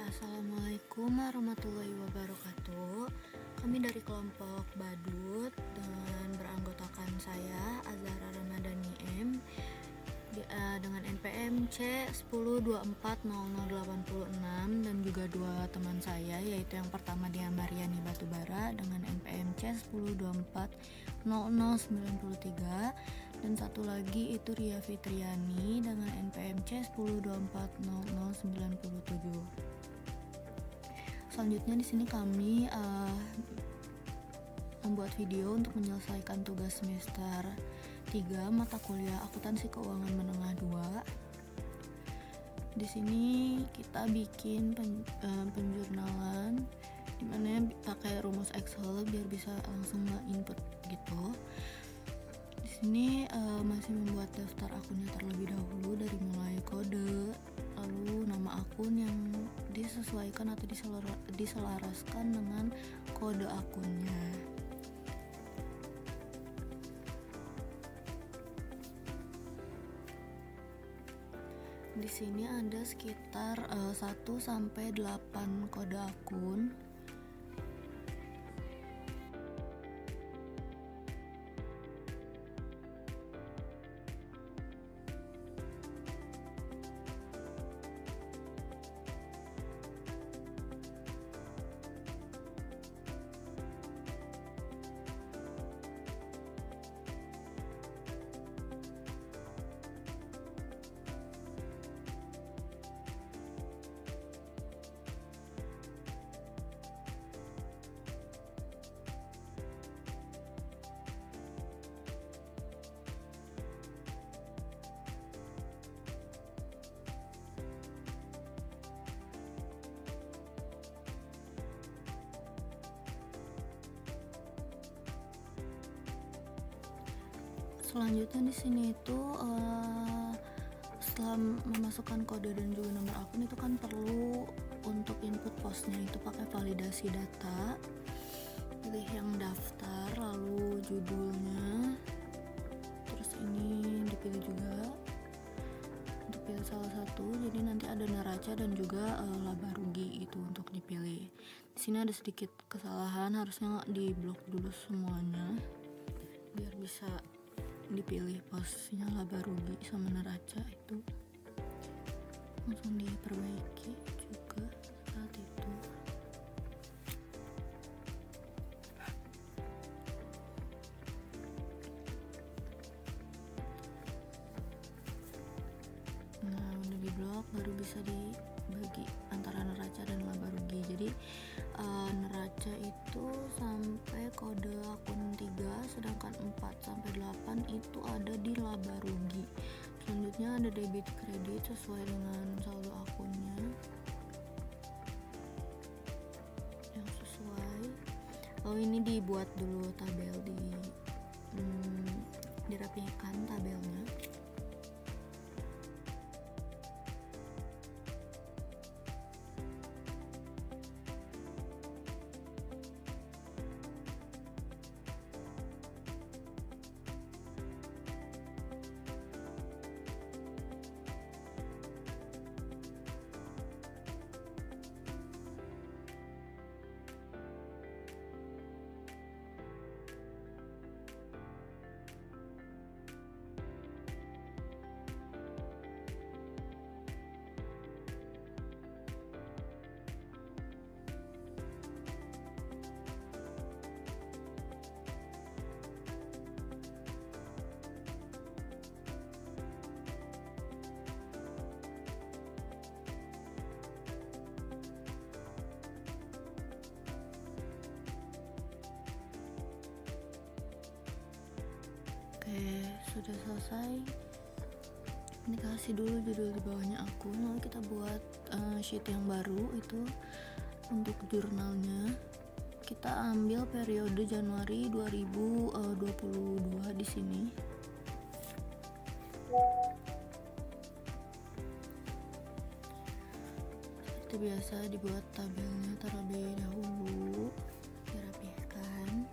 Assalamualaikum warahmatullahi wabarakatuh. Kami dari kelompok Badut dengan beranggotakan saya Azhara Ramadhani M dengan NPM C10240086 dan juga dua teman saya, yaitu yang pertama dia Mariani Batubara dengan NPM C10240093 dan satu lagi itu Ria Fitriani dengan NPM C10240097. Selanjutnya di sini kami membuat video untuk menyelesaikan tugas semester 3 mata kuliah Akuntansi Keuangan Menengah 2. Di sini kita bikin penjurnalan dimana pakai rumus Excel biar bisa langsung nge-input gitu. Di sini masih membuat daftar akunnya terlebih dahulu dari mulai kode, lalu nama akun yang disesuaikan atau diselaraskan dengan kode akunnya. Di sini ada sekitar 1 sampai 8 kode akun. Selanjutnya di sini itu setelah memasukkan kode dan juga nomor akun itu kan perlu untuk input posnya itu pakai validasi data. Pilih yang daftar, lalu judulnya, terus ini dipilih juga untuk pilih salah satu. Jadi nanti ada neraca dan juga laba rugi itu untuk dipilih. Di sini ada sedikit kesalahan, harusnya diblok dulu semuanya biar bisa dipilih posnya laba rugi sama neraca, itu langsung diperbaiki juga saat itu. Nah, udah diblok baru bisa dibagi antara neraca dan laba rugi. Jadi neraca itu sampai kode akun 3, sedangkan 4 sampai 8 itu ada di laba rugi. Selanjutnya ada debit kredit sesuai dengan saldo akunnya yang sesuai. Lalu ini dibuat dulu tabel, dirapikan tabelnya. Oke, sudah selesai. Ini kasih dulu judul di bawahnya akun, lalu kita buat sheet yang baru itu untuk jurnalnya. Kita ambil periode Januari 2022 di sini. Seperti biasa dibuat tabelnya terlebih dahulu, dirapihkan.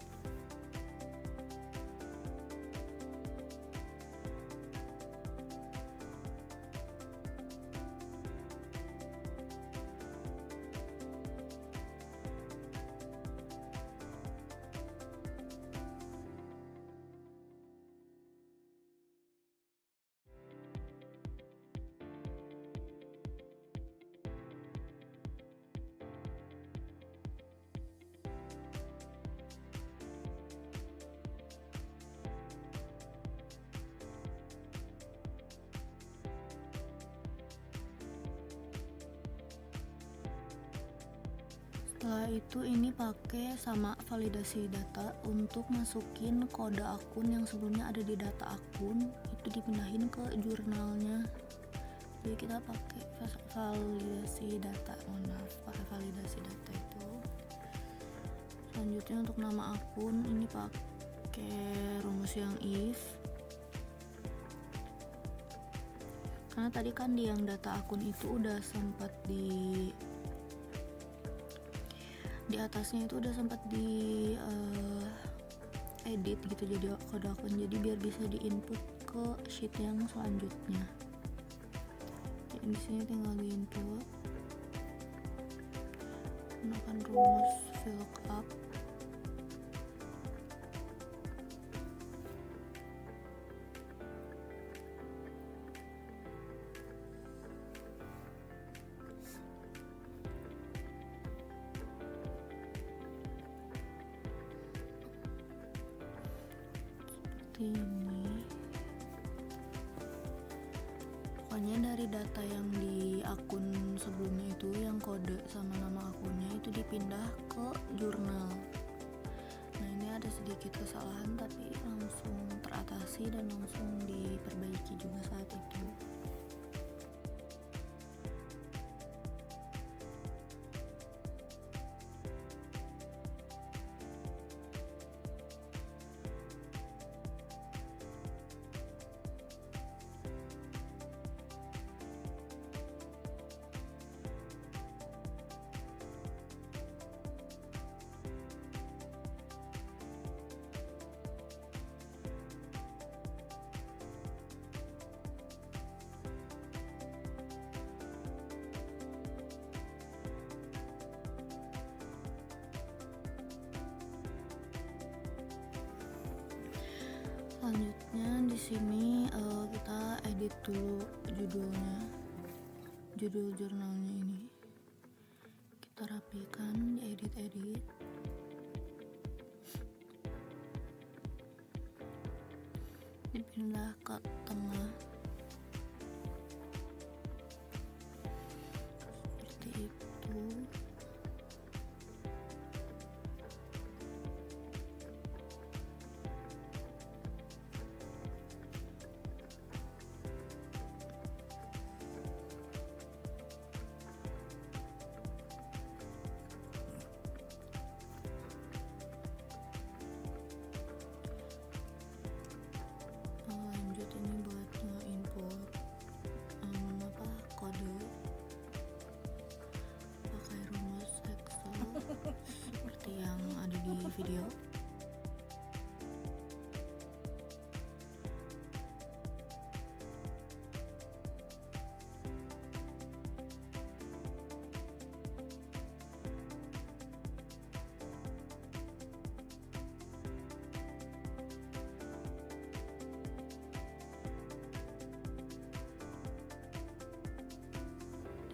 Setelah itu ini pakai sama validasi data untuk masukin kode akun yang sebelumnya ada di data akun itu dipindahin ke jurnalnya. Jadi kita pakai validasi data, pakai validasi data itu. Selanjutnya untuk nama akun ini pakai rumus yang if, karena tadi kan di yang data akun itu udah sempat di atasnya itu udah sempat di edit gitu jadi kode akun, jadi biar bisa diinput ke sheet yang selanjutnya. Jadi di sini tinggal diinput menggunakan rumus VLOOKUP. Ini pokoknya dari data yang di akun sebelumnya itu yang kode sama nama akunnya itu dipindah ke jurnal. Nah ini ada sedikit kesalahan tapi langsung teratasi dan langsung diperbaiki juga saat itu. Selanjutnya di sini kita edit dulu judul jurnalnya ini. Kita rapikan, diedit, dipindah ke tengah seperti itu. Lanjut ini buat nge-input kode pakai rumus Excel seperti yang ada di video.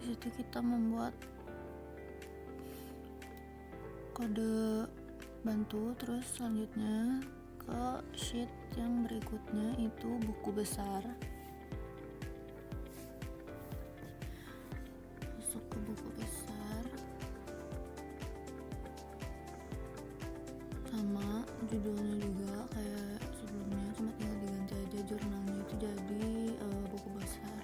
Di situ kita membuat kode bantu, terus selanjutnya ke sheet yang berikutnya itu buku besar. Masuk ke buku besar sama judulnya juga kayak sebelumnya, cuma tinggal diganti aja jurnalnya itu jadi buku besar.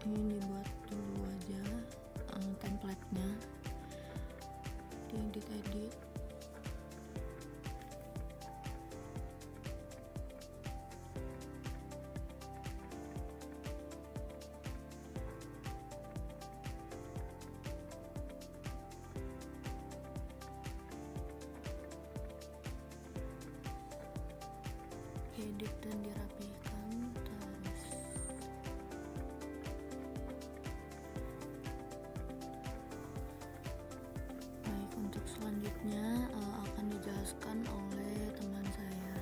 Ini dibuat dulu aja template-nya, diedit. Edit dan dirapikan terus. Baik, untuk selanjutnya akan dijelaskan oleh teman saya.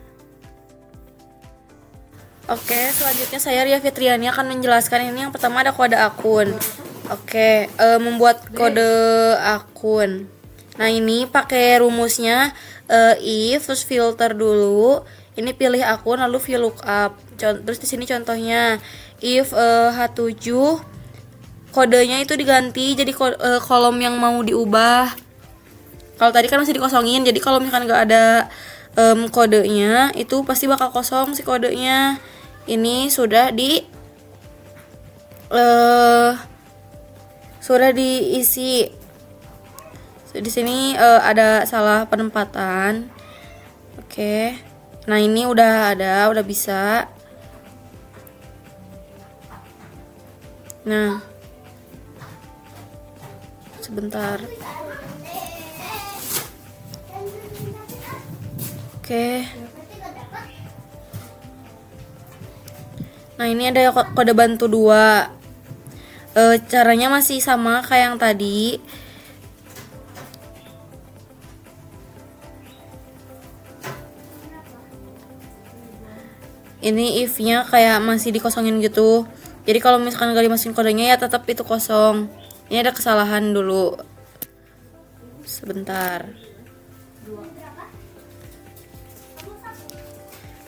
Oke, selanjutnya saya Ria Fitriani akan menjelaskan ini. Yang pertama ada kode akun. Membuat kode akun. Nah, ini pakai rumusnya if terus filter dulu. Ini pilih akun lalu VLOOKUP. Terus di sini contohnya if H7 kodenya itu diganti jadi kolom yang mau diubah. Kalau tadi kan masih dikosongin, jadi kalau misalkan nggak ada kodenya itu pasti bakal kosong si kodenya. Ini sudah diisi. Di sini ada salah penempatan. Oke. Nah, ini udah bisa. Nah, sebentar. Oke. Nah, ini ada kode bantu 2. Caranya masih sama kayak yang tadi. Ini if-nya kayak masih dikosongin gitu. Jadi kalau misalkan gak dimasukin kodenya ya tetap itu kosong. Ini ada kesalahan dulu. Sebentar.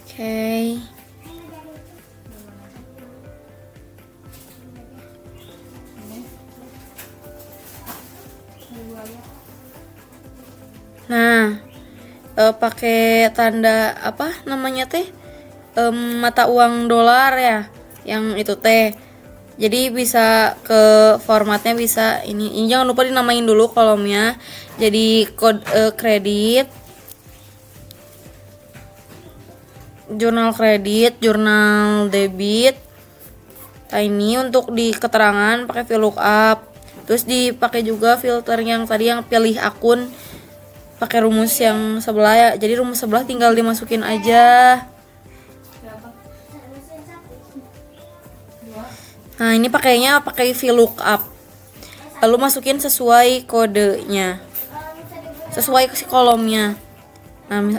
Oke. Nah, pakai tanda apa namanya teh? Mata uang dolar ya, yang itu teh. Jadi bisa ke formatnya bisa ini jangan lupa dinamain dulu kolomnya. Jadi kredit, jurnal kredit, jurnal debit. Nah, ini untuk di keterangan pakai VLOOKUP. Terus dipakai juga filter yang tadi yang pilih akun pakai rumus yang sebelah ya. Jadi rumus sebelah tinggal dimasukin aja. Nah, ini pakainya pakai VLOOKUP. Lalu masukin sesuai kodenya. Sesuai si kolomnya.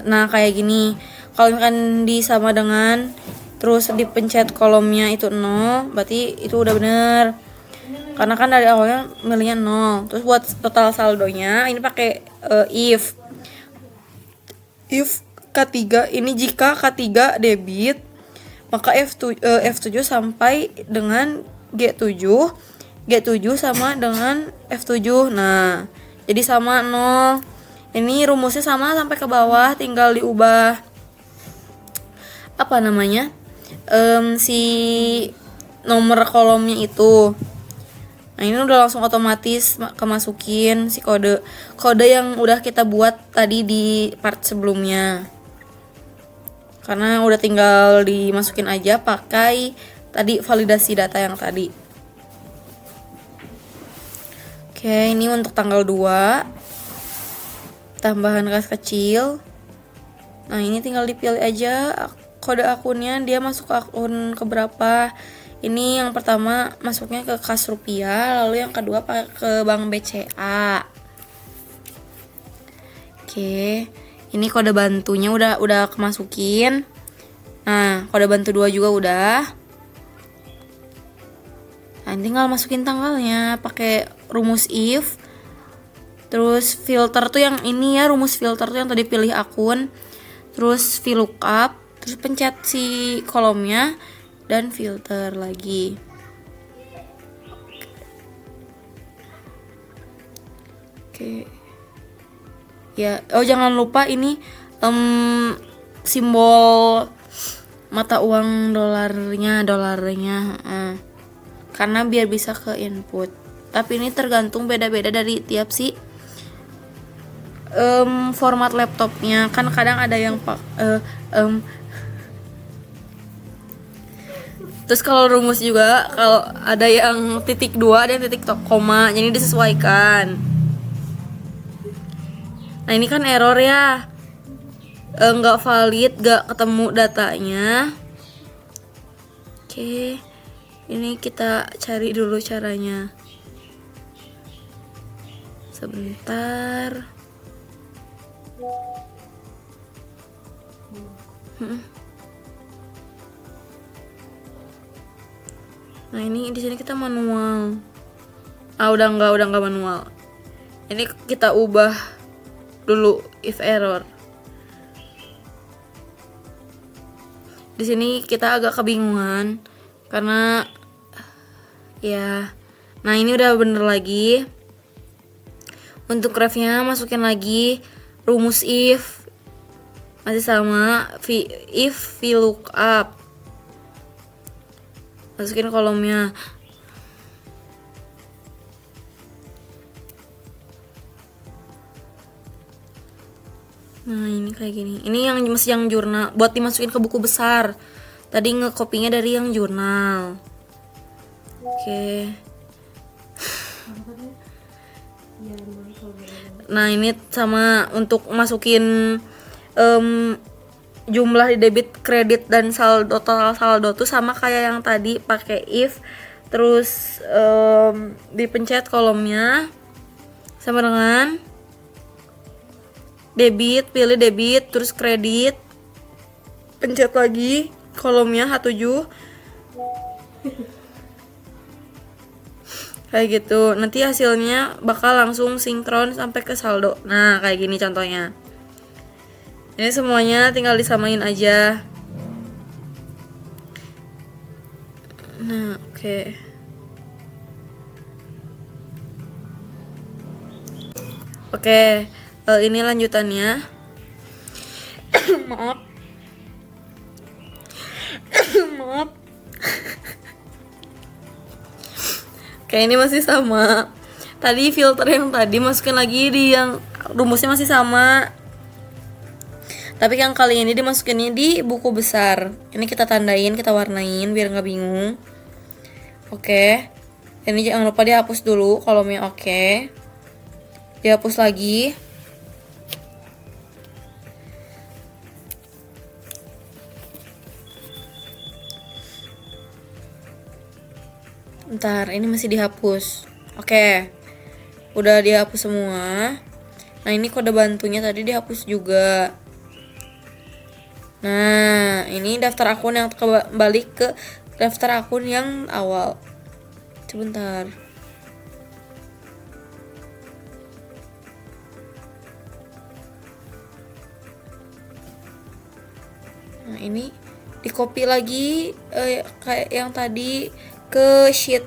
Nah, kayak gini. Kalau misalkan disama dengan terus dipencet kolomnya itu 0, berarti itu udah bener. Karena kan dari awalnya milihnya 0. Terus buat total saldonya ini pakai if K3 ini jika K3 debit maka F7 sampai dengan G7 sama dengan F7. Nah, jadi sama 0. Ini rumusnya sama sampai ke bawah, tinggal diubah apa namanya si nomor kolomnya itu. Nah, ini udah langsung otomatis kemasukin si kode yang udah kita buat tadi di part sebelumnya. Karena udah tinggal dimasukin aja pakai tadi validasi data yang tadi. Oke, ini untuk tanggal 2. Tambahan kas kecil. Nah, ini tinggal dipilih aja kode akunnya, dia masuk ke akun keberapa. Ini yang pertama masuknya ke kas rupiah, lalu yang kedua ke bank BCA. Oke. Ini kode bantunya udah kemasukin. Nah, kode bantu 2 juga udah. Nah, tinggal masukin tanggalnya pakai rumus if. Terus filter tuh yang ini ya, rumus filter tuh yang tadi pilih akun. Terus VLOOKUP, terus pencet si kolomnya dan filter lagi. Oke. Ya, jangan lupa ini simbol mata uang dolarnya. Karena biar bisa ke input. Tapi ini tergantung beda-beda dari tiap si format laptopnya. Kan kadang ada yang terus kalau rumus juga kalau ada yang titik 2, ada yang titik koma, jadi disesuaikan. Nah, ini kan error ya, nggak valid, nggak ketemu datanya. Oke, ini kita cari dulu caranya. Sebentar. Nah, ini di sini kita manual. Udah nggak manual. Ini kita ubah dulu if error. Di sini kita agak kebingungan karena ya. Nah, ini udah bener lagi. Untuk grafnya masukin lagi rumus if, masih sama if VLOOKUP, masukin kolomnya. Nah, ini kayak gini. Ini yang masih yang jurnal buat dimasukin ke buku besar. Tadi ngekopinya dari yang jurnal. Oke. Nah, ini sama untuk masukin jumlah di debit, kredit, dan saldo, total saldo tuh sama kayak yang tadi, pakai if, terus dipencet kolomnya sama dengan debit, pilih debit, terus kredit, pencet lagi kolomnya H7 kayak gitu. Nanti hasilnya bakal langsung sinkron sampai ke saldo. Nah, kayak gini contohnya. Ini semuanya tinggal disamain aja. Nah, oke. Oke, ini lanjutannya. Maaf. Maaf. Oke, ini masih sama. Tadi filter yang tadi masukin lagi di yang rumusnya masih sama. Tapi yang kali ini dimasukinnya di buku besar. Ini kita tandain, kita warnain biar nggak bingung. Oke. Ini jangan lupa dihapus dulu kolomnya. Oke. Dihapus lagi. Bentar, ini masih dihapus. Oke. Udah dihapus semua. Nah, ini kode bantunya tadi dihapus juga. Nah, ini daftar akun yang kembali ke daftar akun yang awal. Sebentar. Nah, ini di copy lagi kayak yang tadi ke sheet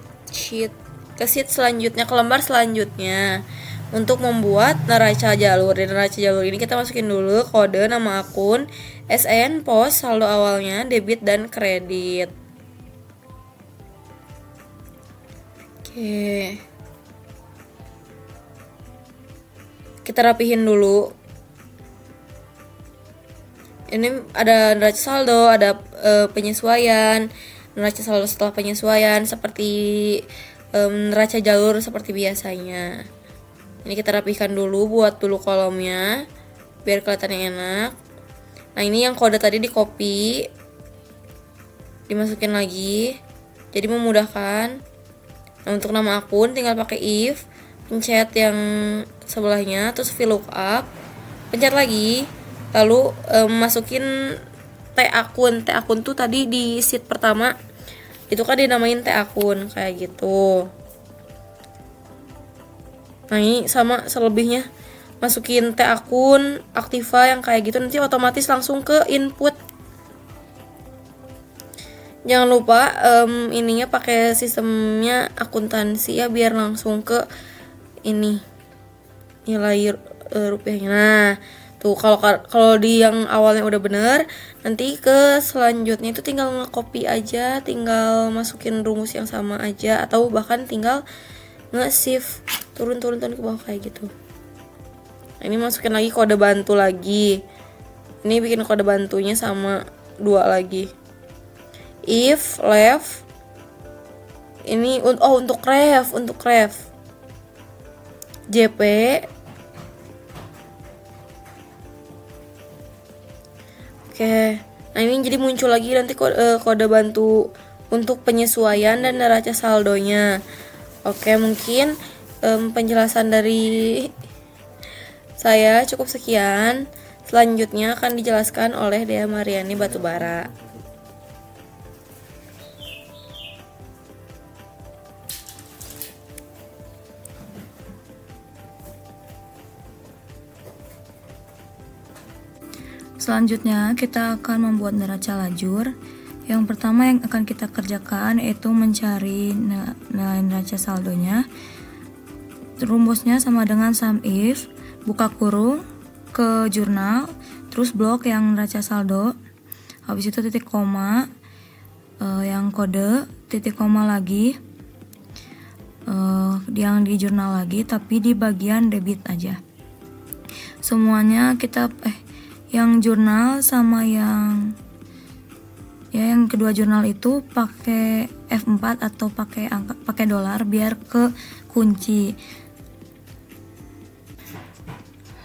selanjutnya, ke lembar selanjutnya. Untuk membuat neraca jalur. Di neraca jalur ini kita masukin dulu kode, nama akun, SN, pos, saldo awalnya, debit, dan kredit. Oke. Kita rapihin dulu. Ini ada neraca saldo, ada penyesuaian, neraca saldo setelah penyesuaian, seperti neraca jalur seperti biasanya. Ini kita rapihkan dulu, buat dulu kolomnya biar kelihatannya enak. Nah, ini yang kode tadi di copy, dimasukin lagi, jadi memudahkan. Nah, untuk nama akun tinggal pakai if, pencet yang sebelahnya, terus VLOOKUP, pencet lagi, lalu masukin T akun. T akun tuh tadi di sheet pertama itu kan dinamain T akun kayak gitu. Nah, ini sama selebihnya, masukin T akun, Aktiva yang kayak gitu, nanti otomatis langsung ke input. Jangan lupa ininya pakai sistemnya akuntansi ya, biar langsung ke ini nilai rupiahnya. Nah, tuh kalau di yang awalnya udah bener, nanti ke selanjutnya itu tinggal nge-copy aja, tinggal masukin rumus yang sama aja, atau bahkan tinggal nge-shift turun ke bawah kayak gitu. Nah, ini masukin lagi kode bantu lagi. Ini bikin kode bantunya sama 2 lagi. If left ini untuk ref JP oke. Nah, ini jadi muncul lagi nanti kode bantu untuk penyesuaian dan neraca saldonya. Oke, mungkin penjelasan dari saya cukup sekian. Selanjutnya akan dijelaskan oleh Dea Mariani Batubara. Selanjutnya kita akan membuat neraca lajur. Yang pertama yang akan kita kerjakan yaitu mencari nilai neraca saldonya. Rumusnya sama dengan sum if, buka kurung, ke jurnal, terus blok yang neraca saldo, habis itu titik koma, yang kode, titik koma lagi, yang di jurnal lagi, tapi di bagian debit aja. Semuanya kita yang jurnal sama yang kedua jurnal itu pakai F4 atau pakai dolar biar ke kunci.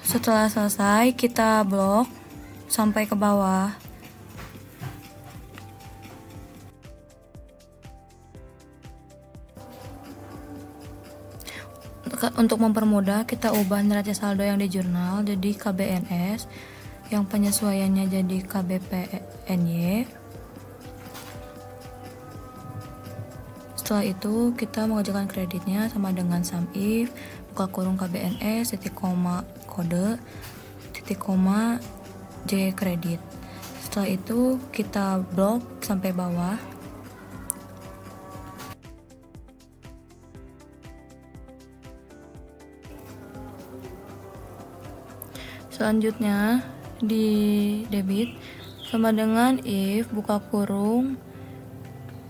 Setelah selesai kita blok sampai ke bawah. Untuk mempermudah, kita ubah neraca saldo yang di jurnal jadi KBNS, yang penyesuaiannya jadi KBPNY. Setelah itu kita mengerjakan kreditnya sama dengan sum if, buka kurung KBNS, titik koma kode, titik koma J kredit. Setelah itu kita blok sampai bawah. Selanjutnya di debit sama dengan if, buka kurung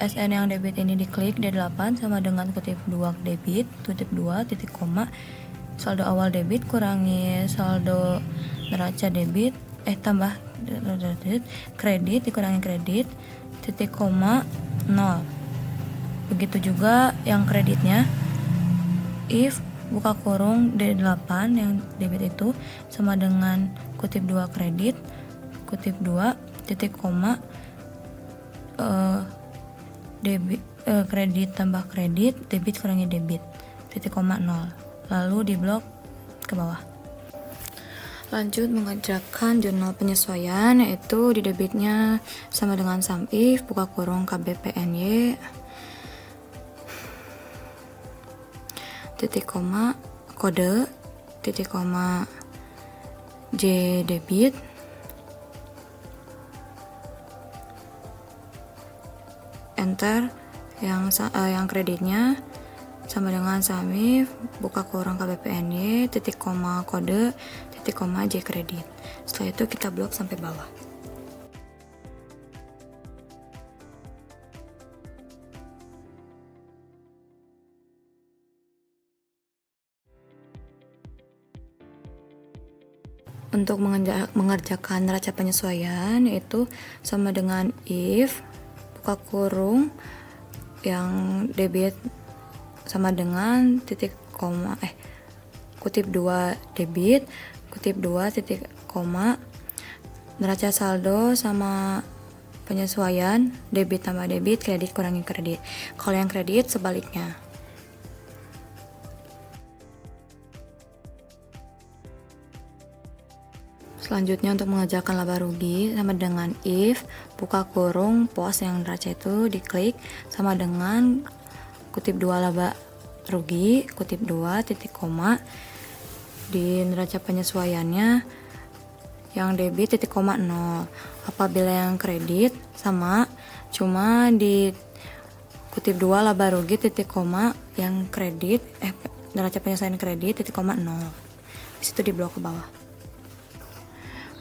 SN yang debit ini diklik D8 sama dengan kutip 2 debit, kutip 2, titik koma, saldo awal debit kurangi saldo neraca debit, tambah kredit dikurangi kredit, titik koma 0. Begitu juga yang kreditnya, if, buka kurung D8 yang debit itu sama dengan kutip 2 kredit, kutip 2, titik koma, debit, kredit tambah kredit, debit kurangi debit, titik koma 0. Lalu diblok ke bawah. Lanjut mengerjakan jurnal penyesuaian, yaitu di debitnya sama dengan sum if, buka kurung KBPNY, titik koma kode, titik koma J debit, enter. Yang kreditnya sama dengan sum if, buka kurung KBPNY, titik koma kode, titik koma J kredit. Setelah itu kita blok sampai bawah. Untuk mengerjakan neraca penyesuaian yaitu sama dengan if, buka kurung yang debit sama dengan titik koma kutip 2 debit, kutip 2 titik koma, neraca saldo sama penyesuaian debit tambah debit, kredit kurangi kredit. Kalau yang kredit sebaliknya. Selanjutnya untuk mengerjakan laba rugi sama dengan if, buka kurung pos yang neraca itu diklik sama dengan kutip 2 laba rugi, kutip 2 titik koma, di neraca penyesuaiannya yang debit titik koma 0. Apabila yang kredit sama cuma di kutip 2 laba rugi titik koma, yang kredit neraca penyesuaian kredit titik koma 0. Disitu di blok ke bawah.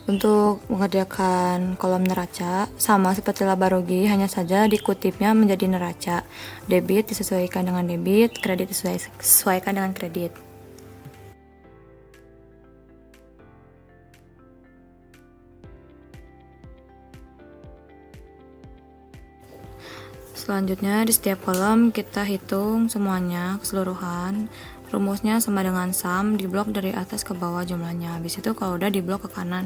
Untuk mengerjakan kolom neraca sama seperti laba rugi, hanya saja dikutipnya menjadi neraca. Debit disesuaikan dengan debit, kredit disesuaikan dengan kredit. Selanjutnya di setiap kolom kita hitung semuanya keseluruhan. Rumusnya sama dengan sum, diblok dari atas ke bawah jumlahnya. Habis itu kalau udah diblok ke kanan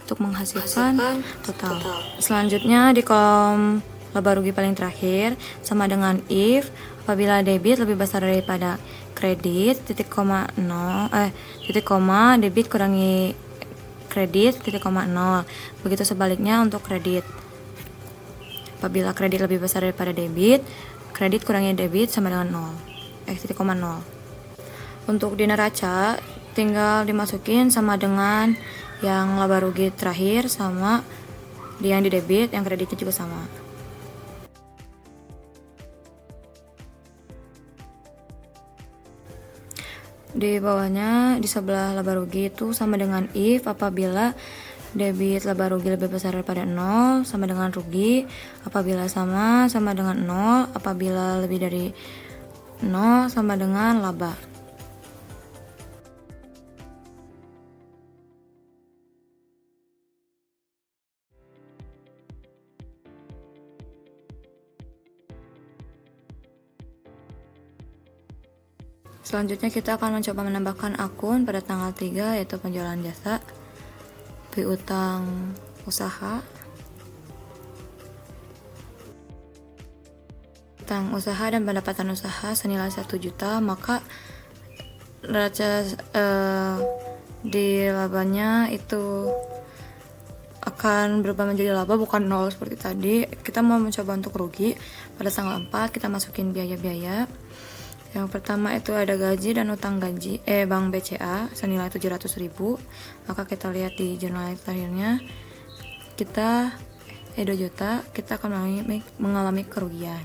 untuk menghasilkan total. Selanjutnya di kolom laba rugi paling terakhir sama dengan if, apabila debit lebih besar daripada kredit, titik koma debit kurangi kredit, titik koma 0. Begitu sebaliknya untuk kredit. Apabila kredit lebih besar daripada debit, kredit kurangi debit sama dengan 0. Titik koma 0. Untuk di neraca tinggal dimasukin sama dengan yang laba rugi terakhir sama yang di debit, yang kreditnya juga sama. Di bawahnya di sebelah laba rugi itu sama dengan if apabila debit laba rugi lebih besar daripada 0 sama dengan rugi, apabila sama dengan 0, apabila lebih dari 0 sama dengan laba. Selanjutnya kita akan mencoba menambahkan akun pada tanggal 3 yaitu penjualan jasa, piutang usaha, utang usaha dan pendapatan usaha senilai 1 juta, maka neraca di labanya itu akan berubah menjadi laba, bukan 0 seperti tadi. Kita mau mencoba untuk rugi. Pada tanggal 4 kita masukin biaya-biaya. Yang pertama itu ada gaji dan utang gaji Bank BCA senilai 700.000. Maka kita lihat di jurnal terakhirnya kita 2 juta, kita akan mengalami kerugian.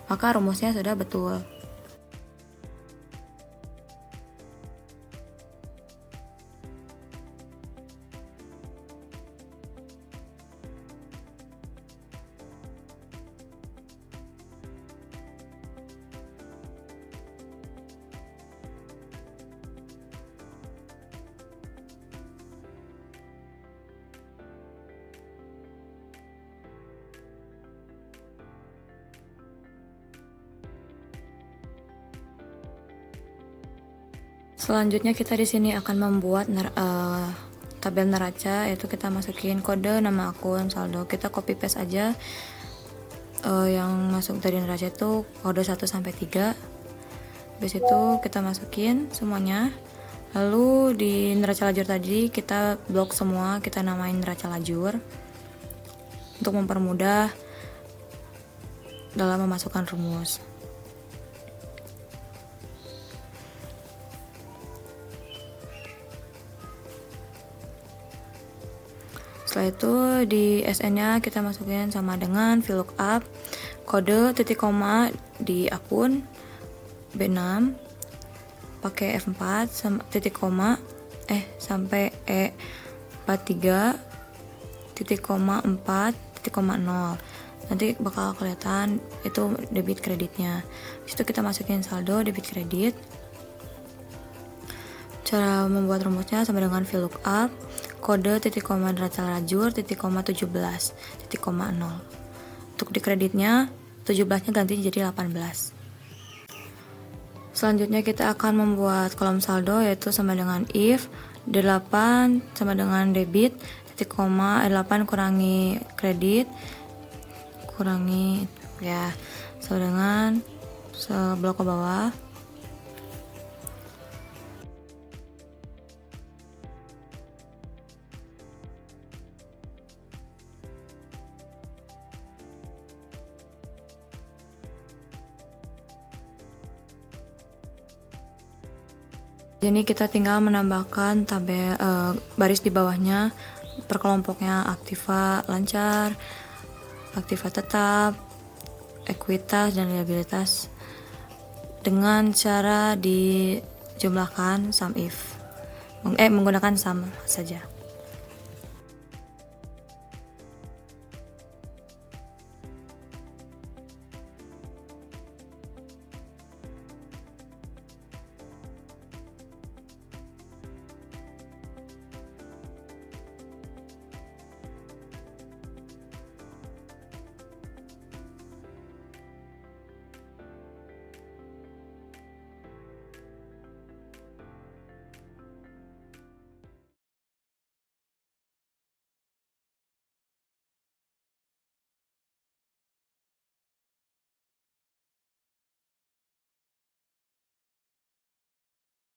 Maka rumusnya sudah betul. Selanjutnya kita di sini akan membuat tabel neraca, yaitu kita masukin kode, nama akun, saldo. Kita copy paste aja yang masuk dari neraca itu kode 1 sampai 3. Habis itu kita masukin semuanya. Lalu di neraca lajur tadi kita blok semua, kita namain neraca lajur untuk mempermudah dalam memasukkan rumus. Setelah itu di SN-nya kita masukin sama dengan VLOOKUP, kode titik koma di akun B6 pakai F4 titik koma sampai E43 titik koma 4 titik koma 0. Nanti bakal kelihatan itu debit kreditnya. Di situ kita masukin saldo debit kredit. Cara membuat rumusnya sama dengan VLOOKUP, kode titik koma neraca lajur titik koma 17 titik koma 0. Untuk di kreditnya 17-nya ganti jadi 18. Selanjutnya kita akan membuat kolom saldo, yaitu sama dengan if 8 sama dengan debit titik koma 8 kurangi kredit kurangi sama dengan seblok ke bawah. Jadi kita tinggal menambahkan tabel baris di bawahnya per kelompoknya, aktiva lancar, aktiva tetap, ekuitas dan liabilitas dengan cara dijumlahkan sum if menggunakan sum saja.